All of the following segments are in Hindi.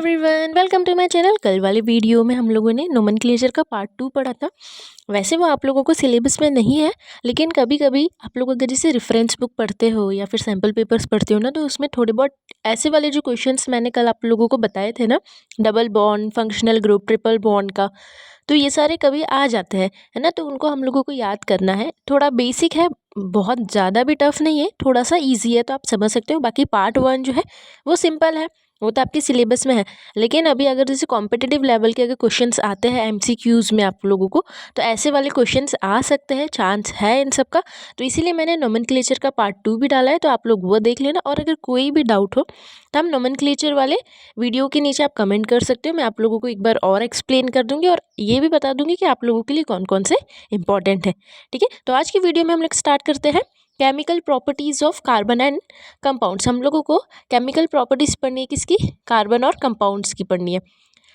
Everyone, welcome to my channel. कल वाले वीडियो में हम लोगों ने नोमेनक्लेचर का पार्ट 2 पढ़ा था। वैसे वो आप लोगों को सिलेबस में नहीं है, लेकिन कभी कभी आप लोग अगर जैसे रेफरेंस बुक पढ़ते हो या फिर सैम्पल पेपर्स पढ़ते हो ना, तो उसमें थोड़े बहुत ऐसे वाले जो क्वेश्चंस मैंने कल आप लोगों को बताए थे ना, double bond, functional group, triple bond का, तो ये सारे कभी आ जाते हैं, है ना। तो उनको हम लोगों को याद करना है। थोड़ा बेसिक है, बहुत ज़्यादा भी टफ नहीं है, थोड़ा सा ईजी है, तो आप समझ सकते हो। बाकी पार्ट 1 जो है वो सिंपल है, वो तो आपके सिलेबस में है। लेकिन अभी अगर जैसे कॉम्पिटिटिव लेवल के अगर क्वेश्चंस आते हैं एमसीक्यूज़ में आप लोगों को, तो ऐसे वाले क्वेश्चंस आ सकते हैं, चांस है इन सब का। तो इसीलिए मैंने नोमेनक्लेचर का पार्ट 2 भी डाला है, तो आप लोग वो देख लेना। और अगर कोई भी डाउट हो तो हम नोमेनक्लेचर वाले वीडियो के नीचे आप कमेंट कर सकते हो। मैं आप लोगों को एक बार और एक्सप्लेन कर दूंगी और ये भी बता दूंगी कि आप लोगों के लिए कौन कौन से इंपॉर्टेंट है। ठीक है, तो आज की वीडियो में हम लोग स्टार्ट करते हैं chemical properties of carbon and compounds. हम लोगों को केमिकल प्रॉपर्टीज़ पढ़नी है, किसकी? कार्बन और कंपाउंड्स की पढ़नी है।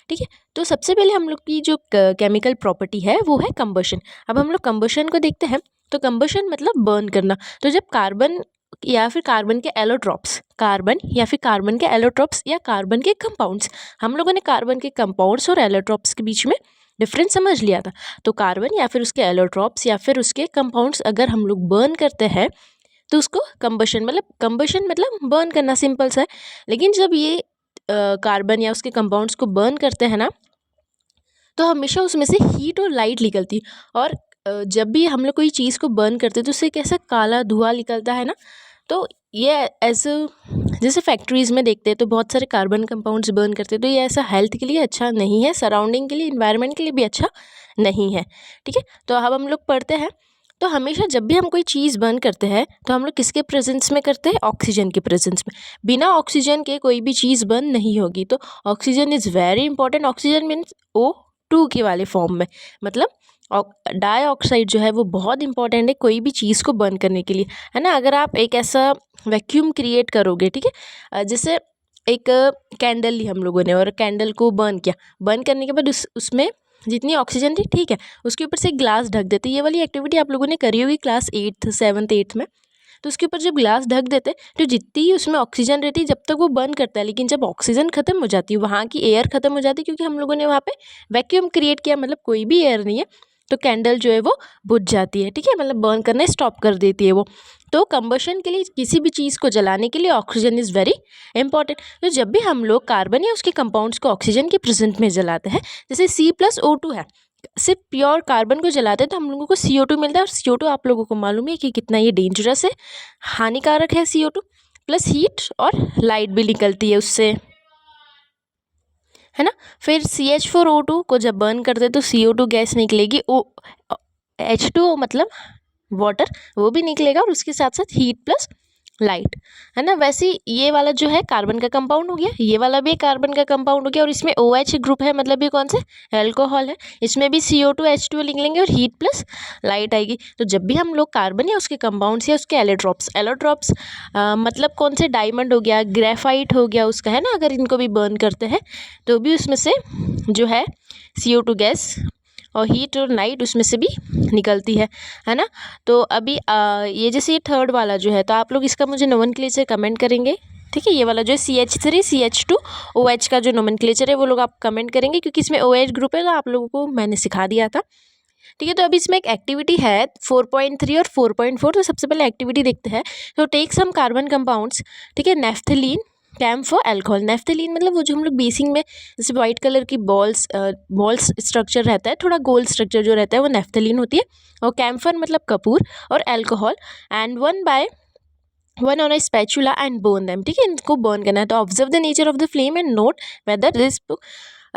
ठीक है, तो सबसे पहले हम लोग की जो केमिकल प्रॉपर्टी है वो है कंबशन। अब हम लोग कंबशन को देखते हैं। तो कंबशन मतलब बर्न करना। तो जब कार्बन या फिर कार्बन के एलोट्रॉप्स, कार्बन या फिर कार्बन के एलोट्रॉप्स या कार्बन के कंपाउंड्स, हम लोगों ने कार्बन के कंपाउंड्स और एलोट्रॉप्स के बीच में डिफरेंस समझ लिया था। तो कार्बन या फिर उसके एलोट्रॉप्स या फिर उसके कंपाउंड्स अगर हम लोग बर्न करते हैं तो उसको कंबशन मतलब बर्न करना, सिंपल सा है। लेकिन जब ये कार्बन या उसके कंपाउंड्स को बर्न करते हैं ना, तो हमेशा उसमें से हीट और लाइट निकलती है। और जब भी हम लोग कोई चीज़ को बर्न करते हैं तो उससे कैसा काला धुआं निकलता है ना। तो ये ऐसे जैसे फैक्ट्रीज़ में देखते हैं तो बहुत सारे कार्बन कंपाउंड्स बर्न करते हैं, तो ये ऐसा हेल्थ के लिए अच्छा नहीं है, सराउंडिंग के लिए, इन्वायरमेंट के लिए भी अच्छा नहीं है। ठीक है, तो अब हम लोग पढ़ते हैं। तो हमेशा जब भी हम कोई चीज़ बर्न करते हैं तो हम लोग किसके प्रेजेंस में करते हैं? ऑक्सीजन के प्रेजेंस में। बिना ऑक्सीजन के कोई भी चीज़ बर्न नहीं होगी। तो oxygen is very important. Oxygen means O2 के वाले फॉर्म में, मतलब डाइऑक्साइड जो है वो बहुत इंपॉर्टेंट है कोई भी चीज़ को बर्न करने के लिए, है ना। अगर आप एक ऐसा वैक्यूम क्रिएट करोगे, ठीक है, जैसे एक कैंडल ली हम लोगों ने और कैंडल को बर्न किया, बर्न करने के बाद उसमें जितनी ऑक्सीजन थी, ठीक है, उसके ऊपर से ग्लास ढक देते। ये वाली एक्टिविटी आप लोगों ने करी होगी क्लास 8th 7th 8th में। तो उसके ऊपर जब ग्लास ढक देते तो जितनी ही उसमें ऑक्सीजन रहती जब तक वो बर्न करता है, लेकिन जब ऑक्सीजन खत्म हो जाती है, वहाँ की एयर खत्म हो जाती है, क्योंकि हम लोगों ने वहाँ पे वैक्यूम क्रिएट किया, मतलब कोई भी एयर नहीं है, तो कैंडल जो है वो बुझ जाती है। ठीक है, मतलब बर्न करना स्टॉप कर देती है वो। तो कंबशन के लिए, किसी भी चीज़ को जलाने के लिए ऑक्सीजन इज़ वेरी इंपॉर्टेंट। तो जब भी हम लोग कार्बन या उसके कंपाउंड्स को ऑक्सीजन के प्रेजेंट में जलाते हैं, जैसे C+O2 है, सिर्फ प्योर कार्बन को जलाते हैं तो हम लोगों को CO2 मिलता है। और CO2 आप लोगों को मालूम है कि कितना ये डेंजरस है, हानिकारक है CO2। प्लस हीट और लाइट भी निकलती है उससे, है ना। फिर CH4O2 को जब बर्न करते हैं तो CO2 गैस निकलेगी, H2O मतलब वाटर, वो भी निकलेगा, और उसके साथ साथ हीट प्लस लाइट, है ना। वैसे ही ये वाला जो है कार्बन का कंपाउंड हो गया, ये वाला भी कार्बन का कंपाउंड हो गया, और इसमें OH ग्रुप है, मतलब ये कौन से? अल्कोहल है। इसमें भी CO2 H2O निकलेंगे और हीट प्लस लाइट आएगी। तो जब भी हम लोग कार्बन या उसके कंपाउंड्स या उसके एलोट्रॉप्स मतलब कौन से? डायमंड हो गया, ग्रेफाइट हो गया उसका, है ना, अगर इनको भी बर्न करते हैं तो भी उसमें से जो है CO2 गैस और हीट और लाइट उसमें से भी निकलती है ना। तो अभी ये जैसे ये थर्ड वाला जो है, तो आप लोग इसका मुझे नोमेनक्लेचर कमेंट करेंगे। ठीक है, ये वाला जो है CH3 CH2 OH का जो नोमेनक्लेचर है वो लोग आप कमेंट करेंगे, क्योंकि इसमें OH ग्रुप है, तो आप लोगों को मैंने सिखा दिया था। ठीक है, तो अभी इसमें एक एक्टिविटी है 4.3 और 4.4। तो सबसे पहले एक्टिविटी देखते हैं। तो टेक सम कार्बन कंपाउंड्स, ठीक है, नेफ्थलीन, कैम्फर, अल्कोहल। नेफ्थलीन मतलब वो जो हम लोग बेसिंग में जैसे वाइट कलर की बॉल्स स्ट्रक्चर रहता है, थोड़ा गोल स्ट्रक्चर जो रहता है वो नेफ्थलीन होती है। और कैम्फर मतलब कपूर, और alcohol, and one on a spatula and burn them. ठीक है, इनको बर्न करना है। तो observe the nature of the flame and note whether this,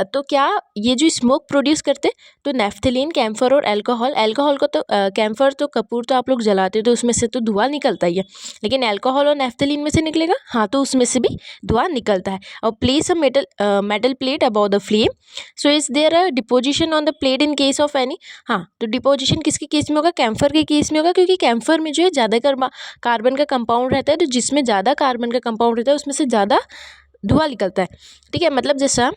तो क्या ये जो स्मोक प्रोड्यूस करते, तो नेफ्थलीन, कैम्फर और अल्कोहल को तो कैम्फर तो कपूर तो आप लोग जलाते हो तो उसमें से तो धुआं निकलता ही है, लेकिन अल्कोहल और नेफ्थलीन में से निकलेगा, हाँ, तो उसमें से भी धुआं निकलता है। और place a metal plate about the flame, so is there a deposition on the plate in case of any. हाँ, तो डिपोजिशन किसके केस में होगा? कैम्फर के केस में होगा, क्योंकि कैम्फर में जो है ज़्यादा कार्बन का कंपाउंड रहता है, तो जिसमें ज़्यादा कार्बन का कंपाउंड रहता है उसमें से ज़्यादा धुआं निकलता है। ठीक है, मतलब जैसा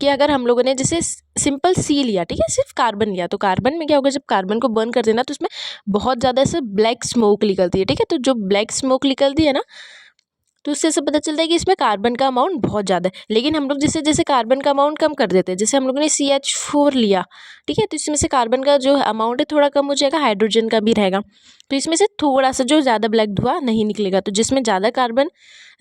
कि अगर हम लोगों ने जैसे सिंपल सी लिया, ठीक है, सिर्फ कार्बन लिया, तो कार्बन में क्या होगा? जब कार्बन को बर्न कर देना तो उसमें बहुत ज़्यादा ऐसे ब्लैक स्मोक निकलती है। ठीक है, तो जो ब्लैक स्मोक निकलती है ना, तो उससे ऐसा पता चलता है कि इसमें कार्बन का अमाउंट बहुत ज़्यादा है। लेकिन हम लोग जैसे जैसे कार्बन का अमाउंट कम कर देते हैं, जैसे हम लोगों ने CH4 लिया, ठीक है, तो इसमें से कार्बन का जो अमाउंट है थोड़ा कम हो जाएगा, हाइड्रोजन का भी रहेगा, तो इसमें से थोड़ा सा जो ज़्यादा ब्लैक धुआं नहीं निकलेगा। तो जिसमें ज़्यादा कार्बन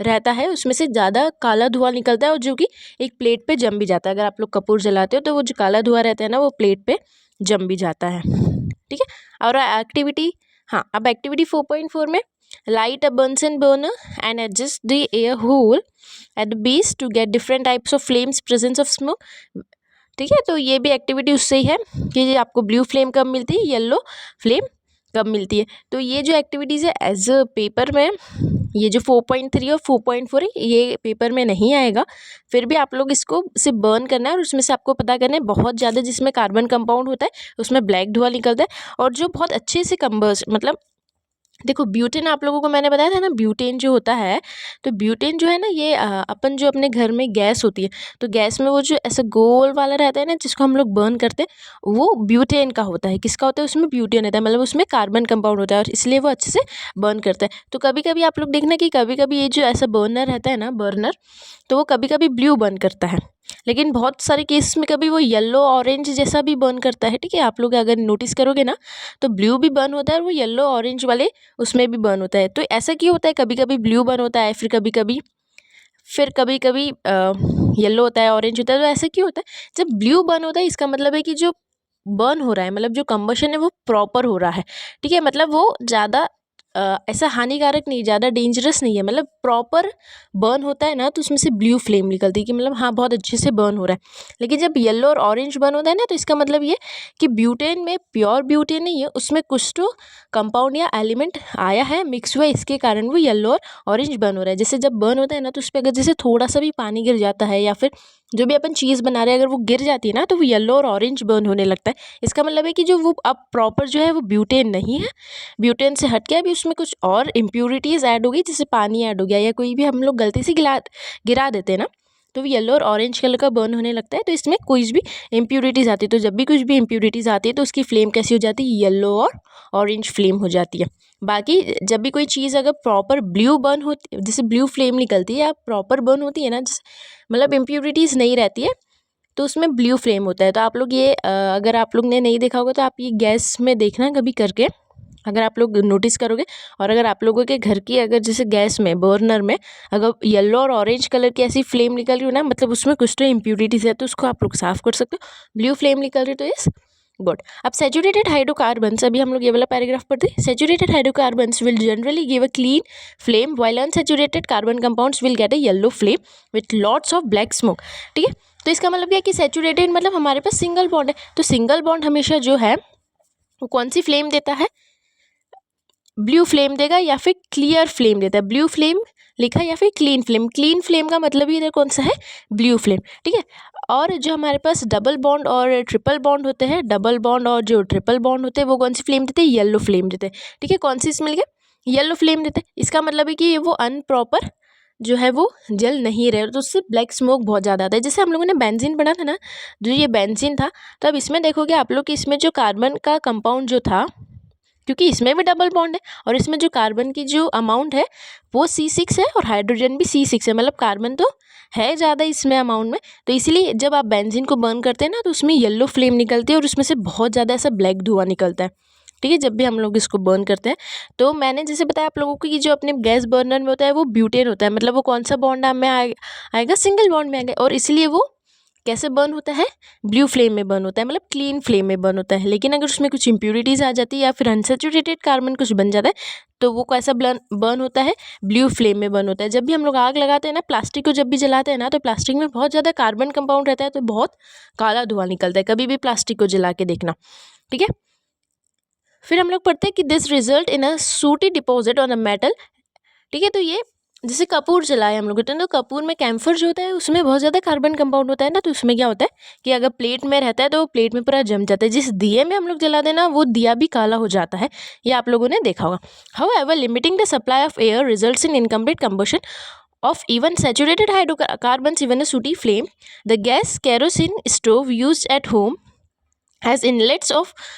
रहता है उसमें से ज़्यादा काला धुआं निकलता है, और जो कि एक प्लेट पे जम भी जाता है। अगर आप लोग कपूर जलाते हो तो वो जो काला धुआं रहता है ना, वो प्लेट पे जम भी जाता है, ठीक है। और एक्टिविटी, हाँ, अब एक्टिविटी 4.4 में light a Bunsen burner and adjust the air hole at the base to get different types of flames, presence of smoke, ठीक है। तो ये भी एक्टिविटी उससे ही है कि आपको ब्लू फ्लेम कब मिलती है, येलो फ्लेम कब मिलती है। तो ये जो एक्टिविटीज़ है एज अ पेपर में, ये जो 4.3 और 4.4 है ये पेपर में नहीं आएगा, फिर भी आप लोग इसको सिर्फ बर्न करना है और उसमें से आपको पता करना है बहुत ज़्यादा जिसमें कार्बन कंपाउंड होता है उसमें ब्लैक धुआं निकलता है, और जो बहुत अच्छे से कंबर्स, मतलब देखो ब्यूटेन आप लोगों को मैंने बताया था ना, ब्यूटेन जो होता है, तो ब्यूटेन जो है ना ये अपन जो अपने घर में गैस होती है, तो गैस में वो जो ऐसा गोल वाला रहता है ना जिसको हम लोग बर्न करते हैं, वो ब्यूटेन का होता है। किसका होता है, उसमें ब्यूटेन होता है, मतलब उसमें कार्बन कंपाउंड होता है और इसलिए वो अच्छे से बर्न करता है। तो कभी कभी आप लोग देखना कि कभी कभी ये जो ऐसा बर्नर रहता है ना, बर्नर, तो वो कभी कभी ब्लू बर्न करता है, लेकिन बहुत सारे केस में कभी वो येलो ऑरेंज जैसा भी बर्न करता है, ठीक है। आप लोग अगर नोटिस करोगे ना तो ब्लू भी बर्न होता है और वो येलो ऑरेंज वाले उसमें भी बर्न होता है। तो ऐसा क्यों होता है, कभी कभी ब्लू बर्न होता है, फिर कभी कभी येलो होता है, ऑरेंज होता है। तो ऐसा क्यों होता है, जब ब्लू बर्न होता है इसका मतलब है कि जो बर्न हो रहा है, मतलब जो कंबशन है वो प्रॉपर हो रहा है, ठीक है, मतलब वो ज़्यादा ऐसा हानिकारक नहीं, ज़्यादा डेंजरस नहीं है, मतलब प्रॉपर बर्न होता है ना, तो उसमें से ब्लू फ्लेम निकलती है कि मतलब हाँ बहुत अच्छे से बर्न हो रहा है। लेकिन जब येलो और ऑरेंज बर्न होता है ना, तो इसका मतलब ये कि ब्यूटेन में प्योर ब्यूटेन नहीं है, उसमें कुछ तो कंपाउंड या एलिमेंट आया है, मिक्स हुआ, इसके कारण वो येलो और ऑरेंज बर्न हो रहा है। जैसे जब बर्न होता है ना, तो उस पर अगर जैसे थोड़ा सा भी पानी गिर जाता है या फिर जो भी अपन चीज़ बना रहे हैं अगर वो गिर जाती है ना, तो वो येलो और ऑरेंज बर्न होने लगता है। इसका मतलब है कि जो वो अब प्रॉपर जो है वो ब्यूटेन नहीं है, ब्यूटेन से हट के अभी उसमें कुछ और इम्प्यूरिटीज़ ऐड हो गई, जैसे पानी ऐड हो गया या कोई भी हम लोग गलती से गिरा देते हैं ना, तो वो येलो और ऑरेंज कलर का बर्न होने लगता है। तो इसमें कुछ भी इम्प्यूरिटीज़ आती है, तो जब भी कुछ भी इम्प्यूरिटीज़ आती है तो उसकी फ्लेम कैसी हो जाती है, येलो और ऑरेंज फ्लेम हो जाती है। बाकी जब भी कोई चीज़ अगर प्रॉपर ब्लू बर्न होती, जैसे ब्लू फ्लेम निकलती है या प्रॉपर बर्न होती है ना, मतलब इम्प्यूरिटीज़ नहीं रहती है, तो उसमें ब्लू फ्लेम होता है। तो आप लोग ये अगर आप लोग ने नहीं देखा होगा तो आप ये गैस में देखना कभी करके, अगर आप लोग नोटिस करोगे। और अगर आप लोगों के घर की अगर जैसे गैस में, बर्नर में अगर येलो और ऑरेंज कलर की ऐसी फ्लेम निकल रही हो ना, मतलब उसमें कुछ तो इम्प्यूरिटीज़ है, तो उसको आप लोग साफ़ कर सकते हो। ब्लू फ्लेम निकल रही तो इस गुड। अब सैचुरेटेड हाइड्रोकार्बन्स, अभी हम लोग ये वाला पैराग्राफ पढ़ते हैं। Saturated hydrocarbons will generally give a clean flame while unsaturated carbon compounds will get a yellow flame with lots of black smoke, ठीक है। तो इसका मतलब क्या है कि सैचुरेटेड मतलब हमारे पास सिंगल बॉन्ड है, तो सिंगल बॉन्ड हमेशा जो है वो कौन सी फ्लेम देता है, ब्लू फ्लेम देगा या फिर क्लियर फ्लेम देता है। ब्लू फ्लेम लिखा या फिर क्लीन फ्लेम, क्लीन फ्लेम का मतलब ही इधर कौन सा है, ब्लू फ्लेम, ठीक है। और जो हमारे पास डबल बॉन्ड और ट्रिपल बॉन्ड होते हैं, डबल बॉन्ड और जो ट्रिपल बॉन्ड होते हैं वो कौन सी फ्लेम देते हैं, येलो फ्लेम देते हैं, ठीक है। कौन सी इसमें लिखे, येलो फ्लेम देते हैं। इसका मतलब है कि वो अनप्रॉपर जो है वो जल नहीं रहे, तो उससे ब्लैक स्मोक बहुत ज़्यादा आता है। जैसे हम लोगों ने बेंजीन पढ़ा था ना, जो ये बेंजीन था, तो अब इसमें देखोगे आप लोग कि इसमें जो कार्बन का कंपाउंड जो था, क्योंकि इसमें भी डबल बॉन्ड है और इसमें जो कार्बन की जो अमाउंट है वो C6 है और हाइड्रोजन भी C6 है, मतलब कार्बन तो है ज़्यादा इसमें अमाउंट में। तो इसीलिए जब आप बेंजीन को बर्न करते हैं ना, तो उसमें येलो फ्लेम निकलती है और उसमें से बहुत ज़्यादा ऐसा ब्लैक धुआं निकलता है, ठीक है, जब भी हम लोग इसको बर्न करते हैं। तो मैंने जैसे बताया आप लोगों को कि जो अपने गैस बर्नर में होता है वो ब्यूटेन होता है, मतलब वो कौन सा बॉन्ड में आएगा, सिंगल बॉन्ड में आएगा, और इसलिए वो कैसे बर्न होता है, ब्लू फ्लेम में बर्न होता है, मतलब क्लीन फ्लेम में बर्न होता है। लेकिन अगर उसमें कुछ इंप्यूरिटीज़ आ जाती है या फिर अनसैचुरेटेड कार्बन कुछ बन जाता है, तो वो कैसा बर्न होता है, ब्लू फ्लेम में बर्न होता है। जब भी हम लोग आग लगाते हैं ना, प्लास्टिक को जब भी जलाते हैं ना, तो प्लास्टिक में बहुत ज़्यादा कार्बन कंपाउंड रहता है, तो बहुत काला धुआं निकलता है। कभी भी प्लास्टिक को जला के देखना, ठीक है। फिर हम लोग पढ़ते हैं कि दिस रिजल्ट इन अ सूटी डिपॉजिट ऑन अ मेटल, ठीक है। तो ये जैसे कपूर जलाए हम लोग, तो कपूर में कैम्फर जो होता है उसमें बहुत ज़्यादा कार्बन कंपाउंड होता है ना, तो उसमें क्या होता है कि अगर प्लेट में रहता है तो प्लेट में पूरा जम जाता है। जिस दिए में हम लोग जला देना वो दिया भी काला हो जाता है, ये आप लोगों ने देखा होगा। However limiting the supply of air results in incomplete combustion of even saturated hydrocarbons, even a sooty flame. The gas kerosene stove used at home has inlets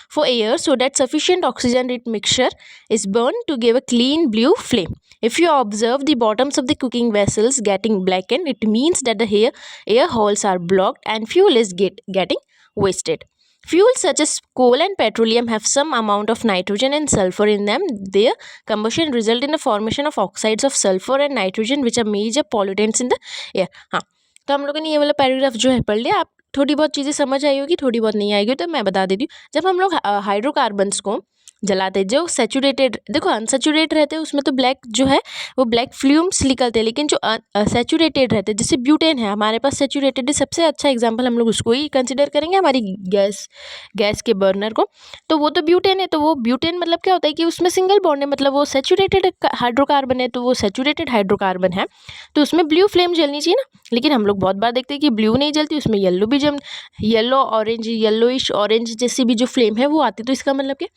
for air so that sufficient oxygen rich mixture is burned to give a clean blue flame. If you observe the bottoms of the cooking vessels getting blackened, it means that the air holes are blocked and fuel is getting wasted. Fuels such as coal and petroleum have some amount of nitrogen and sulfur in them. Their combustion result in the formation of oxides of sulfur and nitrogen, which are major pollutants in the air. हाँ, तो हम लोगों ने ये वाला पैराग्राफ जो है पढ़ लिया. आप थोड़ी बहुत चीज़ें समझ आई होगी, थोड़ी बहुत नहीं आएगी तो मैं बता देती हूँ. जब हम लोग हाइड्रोकार्बन्स को जलाते, जो सेचुरेटेड, देखो अनसेचुरेटेड रहते हैं उसमें तो ब्लैक जो है वो ब्लैक फ्लूम्स निकलते हैं, लेकिन जो सेचुरेटेड रहते हैं जैसे ब्यूटेन है हमारे पास सेचुरेटेड है, सबसे अच्छा एग्जांपल हम लोग उसको ही कंसिडर करेंगे हमारी गैस के बर्नर को. तो वो तो ब्यूटेन है, तो वो ब्यूटेन मतलब क्या होता है कि उसमें सिंगल बॉन्ड है, मतलब वो सेचुरेटेड हाइड्रोकार्बन है, तो वो सेचुरेटेड हाइड्रोकार्बन है तो उसमें ब्लू फ्लेम जलनी चाहिए ना. लेकिन हम लोग बहुत बार देखते हैं कि ब्लू नहीं जलती, उसमें येलो भी येलो ऑरेंज, येलोइश ऑरेंज जैसी भी जो फ्लेम है वो आती. तो इसका मतलब क्या,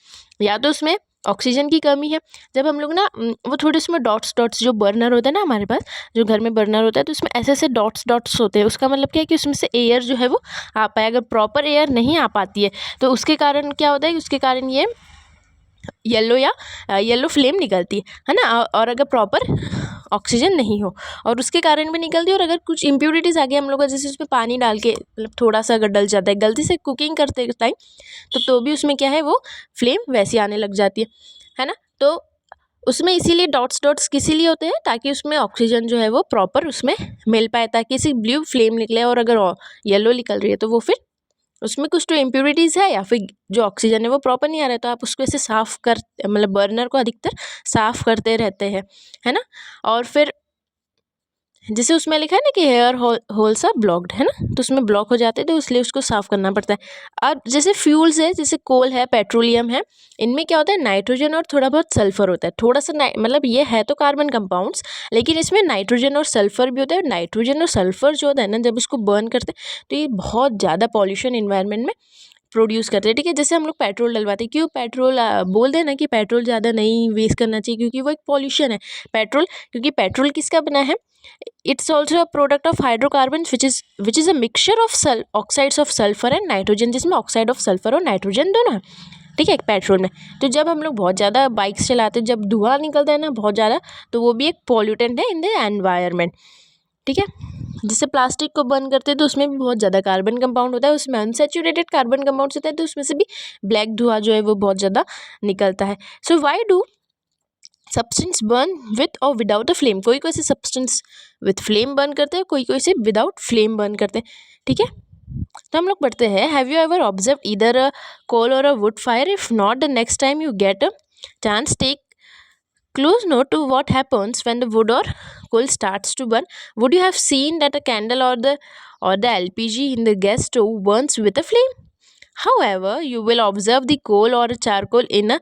या तो उसमें ऑक्सीजन की कमी है. जब हम लोग ना वो थोड़े उसमें डॉट्स जो बर्नर होता है ना हमारे पास, जो घर में बर्नर होता है, तो उसमें ऐसे ऐसे डॉट्स होते हैं. उसका मतलब क्या है कि उसमें से एयर जो है वो आ पाए. अगर प्रॉपर एयर नहीं आ पाती है तो उसके कारण क्या होता है कि उसके कारण ये येलो फ्लेम निकलती है ना. और अगर प्रॉपर ऑक्सीजन नहीं हो और उसके कारण भी निकलती है. और अगर कुछ इम्प्योरिटीज़ आ गई हम लोग का, जैसे उसमें पानी डाल के मतलब थोड़ा सा अगर डल जाता है गलती से कुकिंग करते टाइम, तो भी उसमें क्या है वो फ्लेम वैसी आने लग जाती है ना. तो उसमें इसीलिए डॉट्स किसी लिए होते हैं, ताकि उसमें ऑक्सीजन जो है वो प्रॉपर उसमें मिल पाए, ताकि इसी ब्लू फ्लेम निकले. और अगर येलो निकल रही है तो वो फिर उसमें कुछ तो इम्प्योरिटीज़ है या फिर जो ऑक्सीजन है वो प्रॉपर नहीं आ रहा है. तो आप उसको ऐसे साफ़ कर, मतलब बर्नर को अधिकतर साफ़ करते रहते हैं, है ना. और फिर जैसे उसमें लिखा है ना कि हेयर होल्स आर ब्लॉक्ड, है ना, तो उसमें ब्लॉक हो जाते हैं तो इसलिए उसको साफ़ करना पड़ता है. अब जैसे फ्यूल्स है, जैसे कोल है, पेट्रोलियम है, इनमें क्या होता है नाइट्रोजन और थोड़ा बहुत सल्फर होता है. थोड़ा सा मतलब ये है तो कार्बन कंपाउंड्स, लेकिन इसमें नाइट्रोजन और सल्फर भी होता है. नाइट्रोजन और सल्फर जो होता है ना, जब उसको बर्न करते हैं तो ये बहुत ज़्यादा पॉल्यूशन इन्वायरमेंट में प्रोड्यूस करते हैं. ठीक है, जैसे हम लोग पेट्रोल डलवाते हैं, क्यों पेट्रोल बोल देना कि पेट्रोल ज़्यादा नहीं वेस्ट करना चाहिए, क्योंकि वो एक पॉल्यूशन है. पेट्रोल, क्योंकि पेट्रोल किसका बना है, it's also a product of hydrocarbons which is a mixture of oxides of sulfur and nitrogen, जिसमें ऑक्साइड ऑफ सल्फर और नाइट्रोजन दोनों है. ठीक है, पेट्रोल में. तो जब हम लोग बहुत ज़्यादा बाइक्स चलाते हैं, जब धुआं निकलता है ना बहुत ज़्यादा, तो वो भी एक पॉल्यूटेंट है इन द एनवायरनमेंट. ठीक है, जैसे प्लास्टिक को बर्न करते हैं तो उसमें भी बहुत ज़्यादा कार्बन कंपाउंड होता है, उसमें अनसेचुरेटेड कार्बन कंपाउंड होता है, तो उसमें से भी ब्लैक धुआं जो है वो बहुत ज़्यादा निकलता है. So why do substance burn with or without a flame. कोई कोई से सब्सटेंस विथ फ्लेम बर्न करते हैं, कोई कोई से विदाउट फ्लेम बर्न करते हैं. ठीक है, तो हम लोग पढ़ते हैं, have you ever observe either a coal or a wood fire? If not, the next time you get a chance, take close note to what happens when the wood or coal starts to burn. Would you have seen that a candle or the LPG in the gas stove burns with a flame? However, you will observe the coal or charcoal in a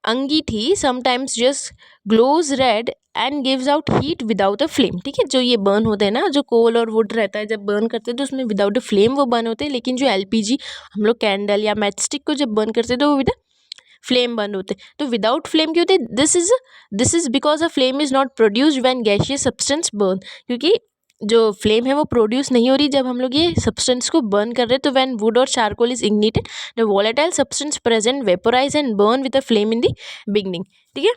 अंगीठी sometimes just glows red and gives out heat without a flame. ठीक है, जो ये बर्न होते हैं ना, जो कोल और वुड रहता है, जब बर्न करते हैं तो उसमें विदाउट अ फ्लेम वो बर्न होते हैं, लेकिन जो LPG हम लोग कैंडल या मैचस्टिक को जब बर्न करते हैं तो वो विद फ्लेम बर्न होते हैं. तो विदाउट फ्लेम क्यों होते हैं? This is because a flame is not produced when gaseous substance burn. क्योंकि जो फ्लेम है वो प्रोड्यूस नहीं हो रही जब हम लोग ये सब्सटेंस को बर्न कर रहे हैं. तो when wood or charcoal is ignited, the volatile substance present vaporise and burn with a flame in the beginning. ठीक है,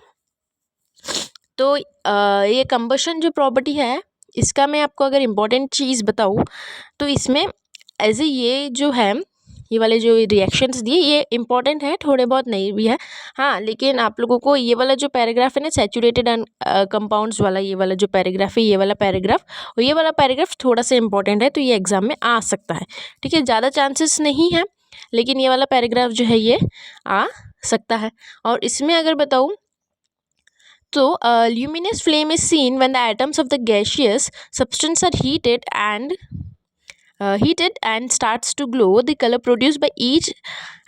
तो ये कंबशन जो प्रॉपर्टी है, इसका मैं आपको अगर इम्पोर्टेंट चीज़ बताऊँ तो इसमें एज ए ये जो है, ये वाले जो रिएक्शंस दिए ये इंपॉर्टेंट है, थोड़े बहुत नहीं भी है. हाँ, लेकिन आप लोगों को ये वाला जो पैराग्राफ है ना, सैचुरेटेड कंपाउंड्स वाला, ये वाला जो पैराग्राफ है, ये वाला पैराग्राफ और ये वाला पैराग्राफ थोड़ा सा इंपॉर्टेंट है, तो ये एग्जाम में आ सकता है. ठीक है, ज़्यादा चांसेस नहीं है, लेकिन ये वाला पैराग्राफ जो है ये आ सकता है. और इसमें अगर बताऊँ तो luminous flame is seen when the atoms of the gaseous substance are heated and starts to glow. The color produced by each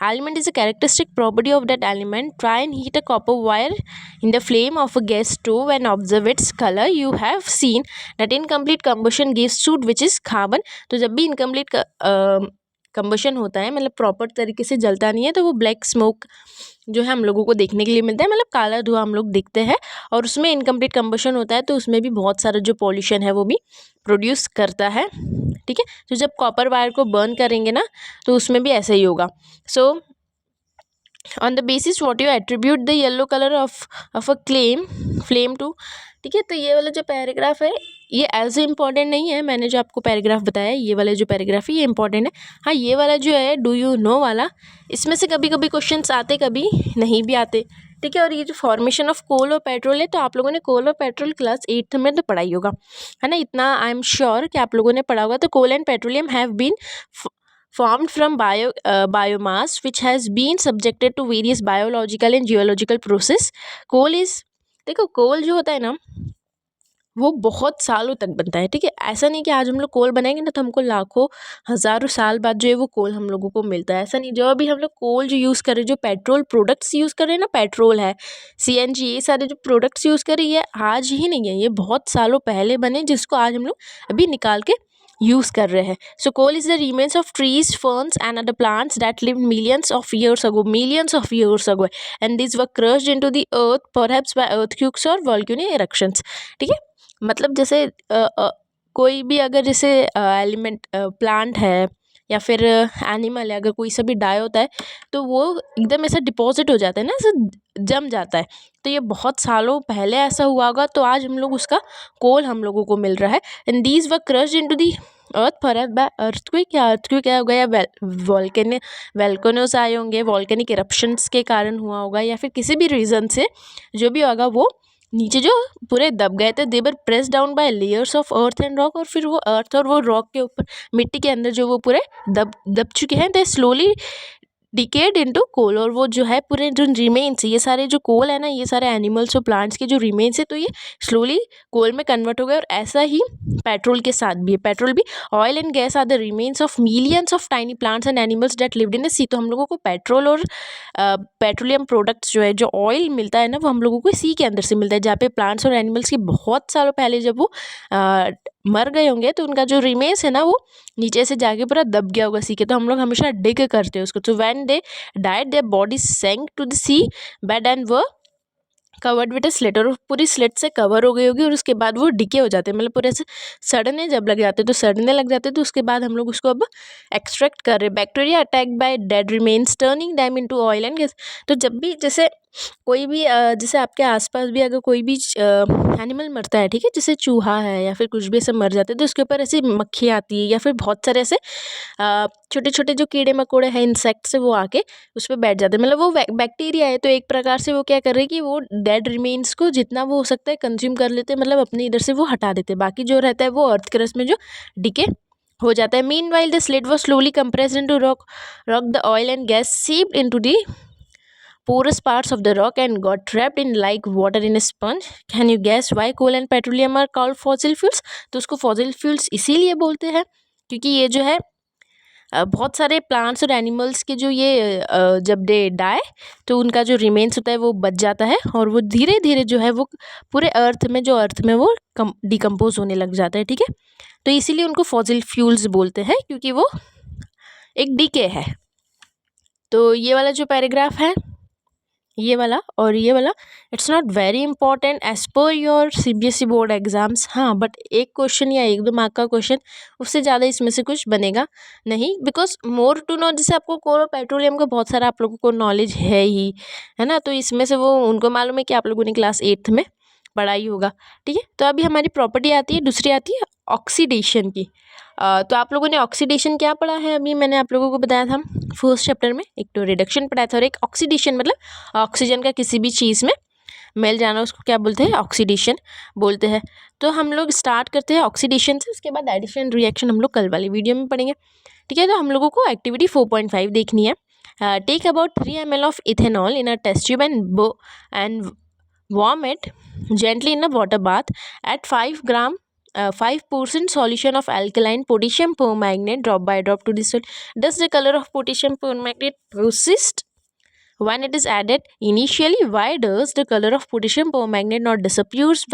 element is a characteristic property of that element. Try and heat a copper wire in the flame of a gas stove and observe its color. You have seen that incomplete combustion gives soot, which is carbon. तो जब भी incomplete कंबशन होता है, मतलब प्रॉपर तरीके से जलता नहीं है, तो वो ब्लैक स्मोक जो है हम लोगों को देखने के लिए मिलता है, मतलब काला धुआं हम लोग देखते हैं. और उसमें इनकम्प्लीट कंबशन होता है तो उसमें भी बहुत सारा जो पॉल्यूशन है वो भी प्रोड्यूस करता है. ठीक है, तो जब कॉपर वायर को बर्न करेंगे ना तो उसमें भी ऐसा ही होगा. सो on the basis what you attribute the yellow color of a flame to, ठीक है। तो ये वाला जो पैराग्राफ है ये एज इम्पॉर्टेंट नहीं है, मैंने जो आपको पैराग्राफ बताया ये वाला जो पैराग्राफ है ये इंपॉर्टेंट है। हाँ, ये वाला जो है डू यू नो वाला, इसमें से कभी कभी क्वेश्चंस आते कभी नहीं भी आते, ठीक है। और ये जो फॉर्मेशन ऑफ कोल और पेट्रोल है, तो आप लोगों ने कोल और पेट्रोल क्लास 8th में तो पढ़ाई होगा, है ना, इतना आई एम श्योर कि आप लोगों ने पढ़ा होगा। तो coal and petroleum have been formed from biomass which has been subjected to various biological and geological process. Coal is, देखो कोल जो होता है ना वो बहुत सालों तक बनता है, ठीक है। ऐसा नहीं कि आज हम लोग कोल बनाएंगे ना तो हमको लाखों हज़ारों साल बाद जो है वो कोल हम लोगों को मिलता है, ऐसा नहीं। जो अभी हम लोग कोल जो यूज़ कर रहे हैं, जो पेट्रोल प्रोडक्ट्स यूज़ कर रहे हैं ना, पेट्रोल है, सीएनजी, ये सारे जो प्रोडक्ट्स यूज़ कर रही है आज ही नहीं है, ये बहुत सालों पहले बने जिसको आज हम लोग अभी निकाल के यूज़ कर रहे हैं। So coal is the remains of trees, ferns and other plants that lived millions of years ago and this were crushed into the earth perhaps by earthquakes or volcanic eruptions, ठीक है। मतलब जैसे कोई भी अगर जैसे एलिमेंट प्लांट है या फिर एनिमल है, अगर कोई सा भी डाई होता है तो वो एकदम ऐसा डिपॉजिट हो जाता है ना, ऐसा जम जाता है। तो ये बहुत सालों पहले ऐसा हुआ होगा, तो आज हम लोग उसका कोल हम लोगों को मिल रहा है। And these were crushed into the earth for by earthquake, या अर्थक्वेक क्या होगा, या वोल्केनोस आए होंगे, वोल्केनिक इरप्शंस के कारण हुआ होगा, या फिर किसी भी रीज़न से जो भी होगा वो नीचे जो पूरे दब गए थे। They were press down by layers of earth and rock, और फिर वो अर्थ और वो रॉक के ऊपर मिट्टी के अंदर जो वो पूरे दब चुके हैं। दे स्लोली डिकेड इनटू कोल, और वो जो है पूरे जो रिमेन्स, ये सारे जो कोल है ना, ये सारे एनिमल्स और प्लांट्स के जो रिमेन्स है तो ये स्लोली कोल में कन्वर्ट हो गए। और ऐसा ही पेट्रोल के साथ भी है, पेट्रोल भी oil and gas are the remains of millions of tiny plants and animals that lived in the sea. तो हम लोगों को पेट्रोल और पेट्रोलियम प्रोडक्ट्स जो है, जो ऑयल मिलता है ना, वो हम लोगों को सी के अंदर से मिलता है, जहाँ पे प्लांट्स और एनिमल्स के बहुत सालों पहले जब वो मर गए होंगे तो उनका जो रिमेन्स है ना वो नीचे से जाके पूरा दब गया होगा सी के। तो हम लोग हमेशा डिग करते हैं उसको। तो when they died their body sank to the sea bed and were covered with a slate, और पूरी स्लेट से कवर हो गई होगी, और उसके बाद वो डिके हो जाते हैं, मतलब पूरे से सड़ने जब लग जाते तो सड़ने लग जाते, तो उसके बाद हम लोग उसको अब एक्सट्रैक्ट कर रहे हैं। Bacteria attack by dead remains turning them into oil and gas. तो जब भी जैसे कोई भी जैसे आपके आसपास भी अगर कोई भी एनिमल मरता है, ठीक है, जैसे चूहा है या फिर कुछ भी ऐसे मर जाते हैं, तो उसके ऊपर ऐसी मक्खी आती है या फिर बहुत सारे ऐसे छोटे छोटे जो कीड़े मकोड़े हैं, इंसेक्ट्स है, वो आके उस पर बैठ जाते हैं। मतलब वो बैक्टीरिया है, तो एक प्रकार से वो क्या कर रहे हैं कि वो डेड रिमेन्स को जितना वो हो सकता है कंज्यूम कर लेते हैं, मतलब अपने इधर से वो हटा देते हैं। बाकी जो रहता है वो अर्थ क्रस्ट में जो डिके हो जाता है। Meanwhile the slit was slowly compressed into rock the oil and gas seeped into the porous parts of the rock and got trapped in like water in a sponge. Can you guess why coal and petroleum are called fossil fuels? तो उसको fossil fuels इसीलिए बोलते हैं क्योंकि ये जो है बहुत सारे प्लांट्स और एनिमल्स के जो ये जब दे डाई तो उनका जो रिमेन्स होता है वो बच जाता है, और वो धीरे धीरे जो है वो पूरे अर्थ में वो डिकम्पोज होने लग जाता है, ठीक है। तो इसीलिए उनको फॉसिल फ्यूल्स बोलते हैं, क्योंकि वो एक डीके है। तो ये वाला जो पैराग्राफ है, ये वाला और ये वाला, it's not very important as per your CBSE board exams. हाँ, बट एक क्वेश्चन या 1-2 मार्क का क्वेश्चन, उससे ज़्यादा इसमें से कुछ बनेगा नहीं। बिकॉज मोर टू नो, जैसे आपको कोल और पेट्रोलियम का बहुत सारा आप लोगों को नॉलेज है ही, है ना, तो इसमें से वो उनको मालूम है कि आप लोगों ने क्लास 8th में पढ़ाई होगा, ठीक है। तो अभी हमारी प्रॉपर्टी आती है, दूसरी आती है ऑक्सीडेशन की। तो आप लोगों ने ऑक्सीडेशन क्या पढ़ा है, अभी मैंने आप लोगों को बताया था फर्स्ट चैप्टर में, एक तो रिडक्शन पढ़ाया था और एक ऑक्सीडेशन, मतलब ऑक्सीजन का किसी भी चीज़ में मिल जाना, उसको क्या बोलते हैं, ऑक्सीडेशन बोलते हैं। तो हम लोग स्टार्ट करते हैं ऑक्सीडेशन से, उसके बाद एडिशन रिएक्शन हम लोग कल वाली वीडियो में पढ़ेंगे, ठीक है। तो हम लोगों को एक्टिविटी 4.5 देखनी है। Take about 3 ml of ethanol in a test tube and warm it gently in a water bath. Add 5% solution of alkaline potassium permanganate drop by drop to the soil. Does the color of potassium permanganate persist when it is added initially? Why does the color of potassium permanganate not disappears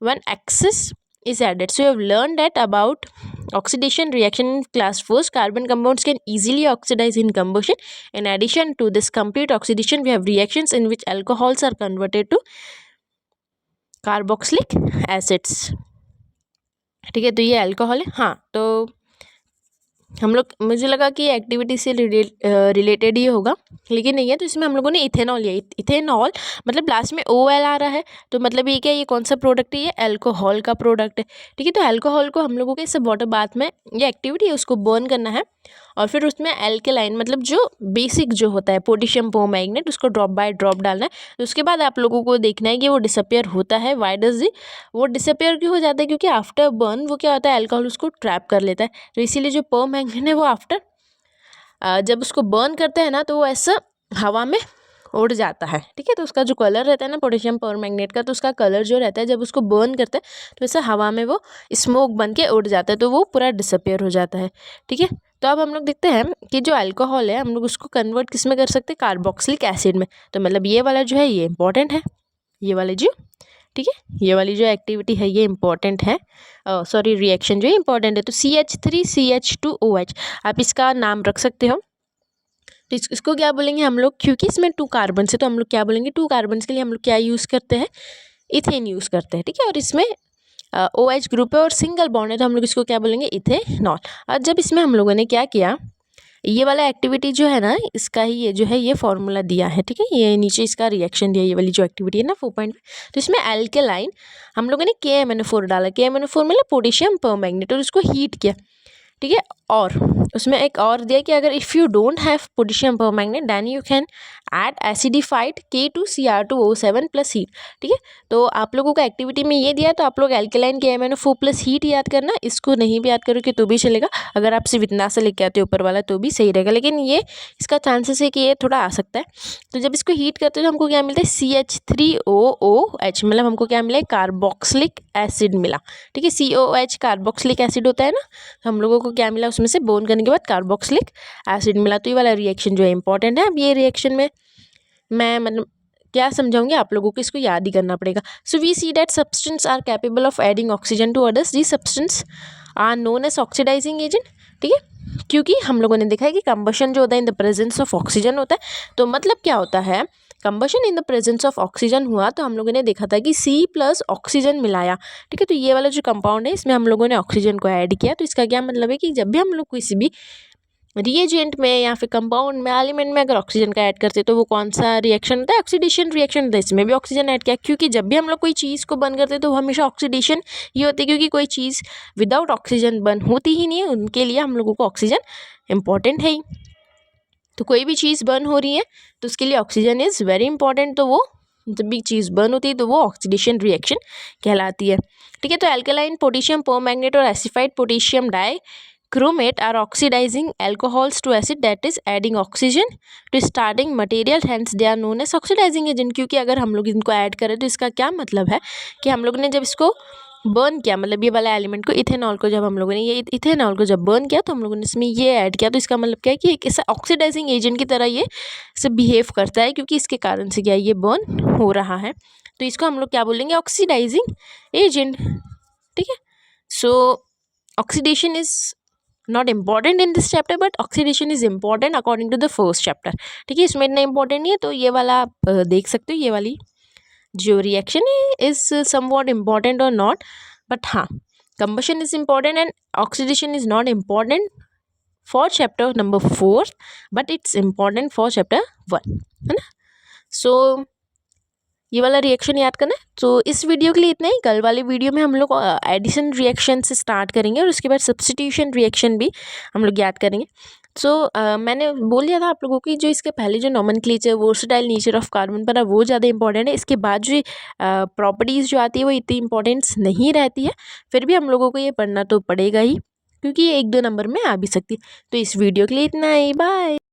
when excess is added? So you have learned that about oxidation reaction in class 4. Carbon compounds can easily oxidize in combustion. In addition to this complete oxidation, we have reactions in which alcohols are converted to carboxylic acids, ठीक है। तो ये अल्कोहल है। हाँ, तो हम लोग, मुझे लगा कि एक्टिविटी से रिलेटेड ही होगा, लेकिन नहीं है। तो इसमें हम लोगों ने इथेनॉल लिया। इथेनॉल मतलब लास्ट में OL आ रहा है, तो मतलब ये क्या, ये कौन सा प्रोडक्ट है, ये अल्कोहल का प्रोडक्ट है। ठीक है, तो अल्कोहल को हम लोगों के इस वाटर बाथ में, ये एक्टिविटी है उसको बर्न करना है, और फिर उसमें एल्केलाइन मतलब जो बेसिक जो होता है पोटेशियम परमैंगनेट, उसको ड्रॉप बाय ड्रॉप डालना है। तो उसके बाद आप लोगों को देखना है कि वो डिसअपियर होता है। वाई डज वो डिसअपियर क्यों हो जाता है? क्योंकि आफ्टर बर्न वो क्या होता है, अल्कोहल उसको ट्रैप कर लेता है। तो इसीलिए जो परमैंगनेट है वो आफ्टर जब उसको बर्न करते हैं ना, तो वो ऐसा हवा में उड़ जाता है। ठीक है, तो उसका जो कलर रहता है ना पोटेशियम परमैंगनेट का, तो उसका कलर जो रहता है जब उसको बर्न करते हैं तो ऐसा हवा में वो स्मोक बन के उड़ जाता है, तो वो पूरा डिसअपियर हो जाता है। ठीक है, तो अब हम लोग देखते हैं कि जो अल्कोहल है हम लोग उसको कन्वर्ट किस में कर सकते हैं, कार्बोक्सिलिक एसिड में। तो मतलब ये वाला जो है ये इंपॉर्टेंट है, ये वाले जो, ठीक है, ये वाली जो एक्टिविटी है ये इंपॉर्टेंट है, सॉरी रिएक्शन जो है इंपॉर्टेंट है। तो CH3CH2OH आप इसका नाम रख सकते हो। तो इसको क्या बोलेंगे हम लोग, क्योंकि इसमें 2 कार्बन है तो हम लोग क्या बोलेंगे, 2 कार्बन के लिए हम लोग क्या यूज़ करते हैं, इथेन यूज़ करते हैं। ठीक है, और इसमें OH ग्रुप है और सिंगल बॉन्ड है, तो हम लोग इसको क्या बोलेंगे, इथेनॉल। और जब इसमें हम लोगों ने क्या किया, ये वाला एक्टिविटी जो है ना, इसका ही ये जो है ये फॉर्मूला दिया है। ठीक है, ये नीचे इसका रिएक्शन दिया, ये वाली जो एक्टिविटी है ना 4.5। तो इसमें एल्केलाइन हम लोगों ने KMnO4 डाला। KMnO4 मतलब पोटेशियम परमैंगनेट, और उसको हीट किया। ठीक है, और उसमें एक और दिया कि अगर if you don't have potassium permanganate then you can add acidified K2Cr2O7 plus heat. ठीक है, तो आप लोगों का एक्टिविटी में ये दिया, तो आप लोग एल्केलाइन KMnO4 प्लस हीट याद करना। इसको नहीं भी याद करोगे तो भी चलेगा, अगर आप सिर्फ इतना से लेके आते हो ऊपर वाला तो भी सही रहेगा, लेकिन ये इसका चांसेस है कि ये थोड़ा आ सकता है। तो जब इसको हीट करते हैं तो हमको क्या मिलता है, CH3OOH, मतलब हमको क्या मिला है, कार्बोक्सिलिक एसिड मिला। ठीक है, COH कार्बोक्सिलिक एसिड होता है ना, हम लोगों को क्या मिला, उसमें से बोन करने के बाद कार्बोक्सिलिक एसिड मिला। तो ये वाला रिएक्शन जो है इंपॉर्टेंट है। अब ये रिएक्शन में मैं मतलब क्या समझाऊंगी, आप लोगों को इसको याद ही करना पड़ेगा। So we see that substance are capable of adding oxygen to others. The substance are known as oxidising agent. ठीक है, क्योंकि हम लोगों ने देखा है कि कंबशन जो होता है in the presence of oxygen होता है। तो मतलब क्या होता है, combustion in the presence of oxygen हुआ तो हम लोगों ने देखा था कि C प्लस ऑक्सीजन मिलाया। ठीक है, तो ये वाला जो कंपाउंड है इसमें हम लोगों ने ऑक्सीजन को ऐड किया। तो इसका क्या मतलब है कि जब भी हम लोग किसी भी रिएजेंट में या फिर कंपाउंड में, एलिमेंट में अगर ऑक्सीजन का ऐड करते हैं तो वो कौन सा रिएक्शन होता है, ऑक्सीडेशन रिएक्शन होता है। इसमें भी ऑक्सीजन ऐड किया, क्योंकि जब भी हम लोग कोई चीज़ को बर्न करते हैं तो वो हमेशा ऑक्सीडेशन ही होती है, क्योंकि कोई चीज़ विदाउट ऑक्सीजन बर्न होती ही नहीं है। उनके लिए हम लोगों को ऑक्सीजन इंपॉर्टेंट है ही। तो कोई भी चीज़ बर्न हो रही है तो उसके लिए ऑक्सीजन इज़ वेरी इंपॉर्टेंट। तो वो जब भी चीज़ बर्न होती है तो वो ऑक्सीडेशन रिएक्शन कहलाती है। ठीक है, तो एल्कलाइन पोटेशियम परमैंगनेट और acidified potassium dichromate are oxidising alcohols to acid that is adding oxygen to starting material, hence they are known as oxidising agent. क्योंकि अगर हम लोग इनको ऐड करें तो इसका क्या मतलब है कि हम लोग ने जब इसको बर्न किया, मतलब ये वाला एलिमेंट को, इथेनॉल को, जब हम लोगों ने ये इथेनॉल को जब बर्न किया तो हम लोगों ने इसमें ये ऐड किया। तो इसका मतलब क्या है कि एक ऐसा ऑक्सीडाइजिंग एजेंट की तरह ये से बिहेव करता है, क्योंकि इसके कारण से क्या है, ये बर्न हो रहा है। तो इसको हम लोग क्या बोलेंगे, ऑक्सीडाइजिंग एजेंट। ठीक है, so oxidation is not important in this chapter, but oxidation is important according to the first chapter. ठीक है, इसमें इतना इंपॉर्टेंट नहीं है, तो ये वाला आप देख सकते हो, ये वाली जो रिएक्शन इज समवॉट इम्पॉर्टेंट और नॉट, बट हाँ, combustion is important and oxidation is not important for chapter number 4, but it's important for chapter 1, है ना। सो ये वाला रिएक्शन याद करना है। तो इस वीडियो के लिए इतना ही। कल वाले वीडियो में हम लोग एडिशन रिएक्शन से स्टार्ट करेंगे और उसके बाद सब्स्टिट्यूशन रिएक्शन भी हम लोग याद करेंगे। सो मैंने बोल दिया था आप लोगों की जो इसके पहले जो nomenclature, versatile nature of carbon पर है, वो ज़्यादा इंपॉर्टेंट है। इसके बाद जो प्रॉपर्टीज़ जो आती है वो इतनी इंपॉर्टेंस नहीं रहती है, फिर भी हम लोगों को ये पढ़ना तो पड़ेगा ही, क्योंकि ये 1-2 नंबर में आ भी सकती है। तो इस वीडियो के लिए इतना ही, बाय।